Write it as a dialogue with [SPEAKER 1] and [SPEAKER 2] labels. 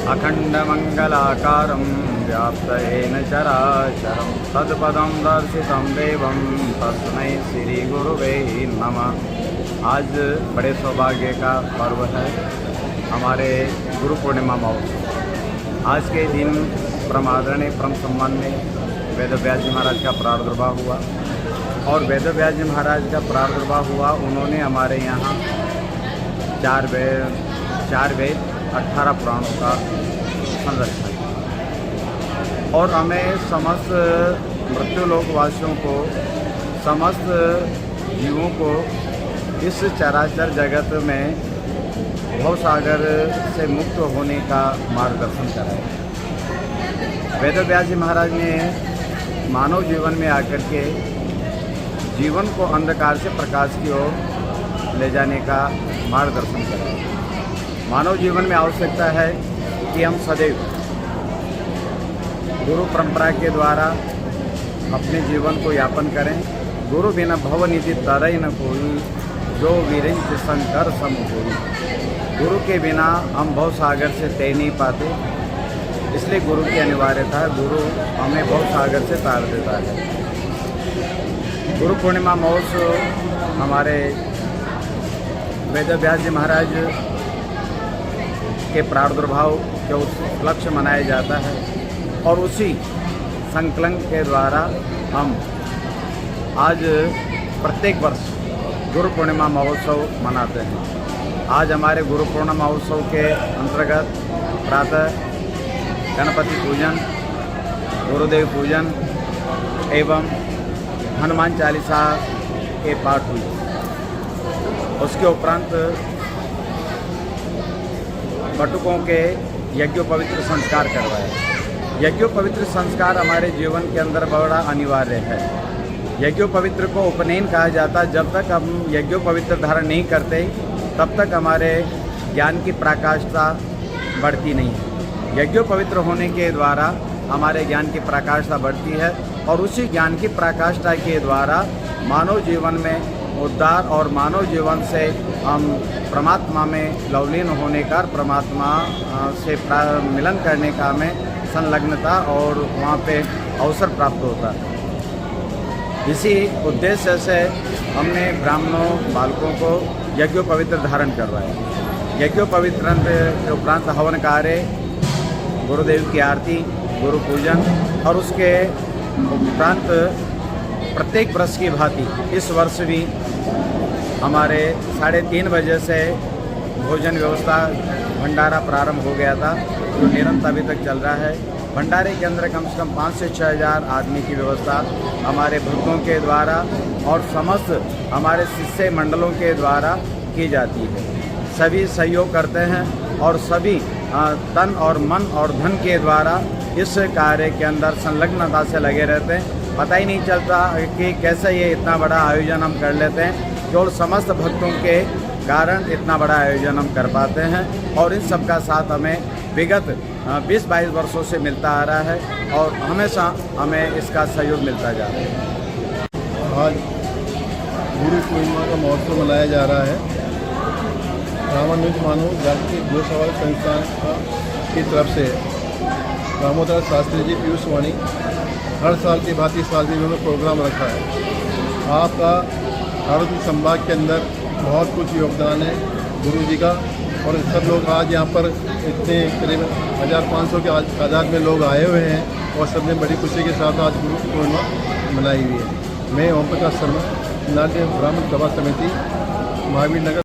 [SPEAKER 1] अखण्डमङ्गलाकारं व्याप्तेन चराचरं तत्पदं दर्शितं देवं तस्मै श्रीगुरुवे नमः। आज बड़े सौभाग्य का पर्व है, हमारे गुरु पूर्णिमा महोत्सव। आज के दिन परम आदरणीय परम सम्माननीय वेदव्यास जी महाराज का प्रादुर्भाव हुआ और वेदव्यास जी महाराज का प्रादुर्भाव हुआ। उन्होंने हमारे यहाँ चार वेद 18 पुराणों का संरक्षण किया और हमें समस्त मृत्युलोकवासियों को, समस्त जीवों को इस चराचर जगत में भवसागर से मुक्त होने का मार्गदर्शन कराया। वेदव्यास जी महाराज ने मानव जीवन में आकर के जीवन को अंधकार से प्रकाश की ओर ले जाने का मार्गदर्शन कराया। मानव जीवन में आवश्यकता है कि हम सदैव गुरु परंपरा के द्वारा अपने जीवन को यापन करें। गुरु बिना भवनिधि तरई न कोई, जो वीरेंद्र शंकर सम होई। गुरु के बिना हम भवसागर से तैर नहीं पाते, इसलिए गुरु की अनिवार्यता है। गुरु हमें भवसागर से तार देता है। गुरु पूर्णिमा महोत्सव हमारे वेदव्यास जी महाराज के प्रादुर्भाव के उपलक्ष्य मनाया जाता है और उसी संकलन के द्वारा हम आज प्रत्येक वर्ष गुरु पूर्णिमा महोत्सव मनाते हैं। आज हमारे गुरु पूर्णिमा महोत्सव के अंतर्गत प्रातः गणपति पूजन, गुरुदेव पूजन एवं हनुमान चालीसा के पाठ हुए। उसके उपरांत बटुकों के यज्ञोपवित्र संस्कार करवाए। यज्ञोपवित्र संस्कार हमारे जीवन के अंदर बड़ा अनिवार्य है। यज्ञोपवित्र को उपनयन कहा जाता है। जब तक हम यज्ञोपवित्र धारण नहीं करते तब तक हमारे ज्ञान की प्रकाशता बढ़ती नहीं है। यज्ञोपवित्र होने के द्वारा हमारे ज्ञान की प्रकाशता बढ़ती है और उसी ज्ञान की प्रकाशता के द्वारा मानव जीवन में उद्धार और मानव जीवन से हम परमात्मा में लवलीन होने का, परमात्मा से मिलन करने का हमें संलग्नता और वहाँ पे अवसर प्राप्त होता है। इसी उद्देश्य से हमने ब्राह्मणों बालकों को यज्ञोपवित्र धारण करवाया। यज्ञोपवित्र के उपरांत हवन कार्य, गुरुदेव की आरती, गुरु पूजन और उसके उपरांत प्रत्येक वर्ष की भांति इस वर्ष भी हमारे 3:30 बजे से भोजन व्यवस्था भंडारा प्रारंभ हो गया था, जो निरंतर अभी तक चल रहा है। भंडारे के अंदर कम से कम 5 से 6 हज़ार आदमी की व्यवस्था हमारे भक्तों के द्वारा और समस्त हमारे शिष्य मंडलों के द्वारा की जाती है। सभी सहयोग करते हैं और सभी तन और मन और धन के द्वारा इस कार्य के अंदर संलग्नता से लगे रहते हैं। पता ही नहीं चलता कि कैसे ये इतना बड़ा आयोजन हम कर लेते हैं। केवल समस्त भक्तों के कारण इतना बड़ा आयोजन हम कर पाते हैं और इन सब का साथ हमें विगत 20-22 वर्षों से मिलता आ रहा है और हमेशा हमें इसका सहयोग मिलता जा रहा है।
[SPEAKER 2] आज गुरु पूर्णिमा का महोत्सव मनाया जा रहा है। रामानुज मानव जागतिक गौसेवा संस्थान की तरफ से दामोदर शास्त्री जी पीयूष वाणी हर साल की भांति इस साल भी उन्होंने प्रोग्राम रखा है। आपका भारतीय संभाग के अंदर बहुत कुछ योगदान है गुरु जी का और सब लोग आज यहाँ पर इतने करीब 1500 के तादाद में लोग आए हुए हैं और सबने बड़ी खुशी के साथ आज गुरु पूर्णिमा मनाई हुई है। मैं ओम प्रकाश शर्मा, नाट्य ब्राह्मण सभा समिति, महावीर नगर।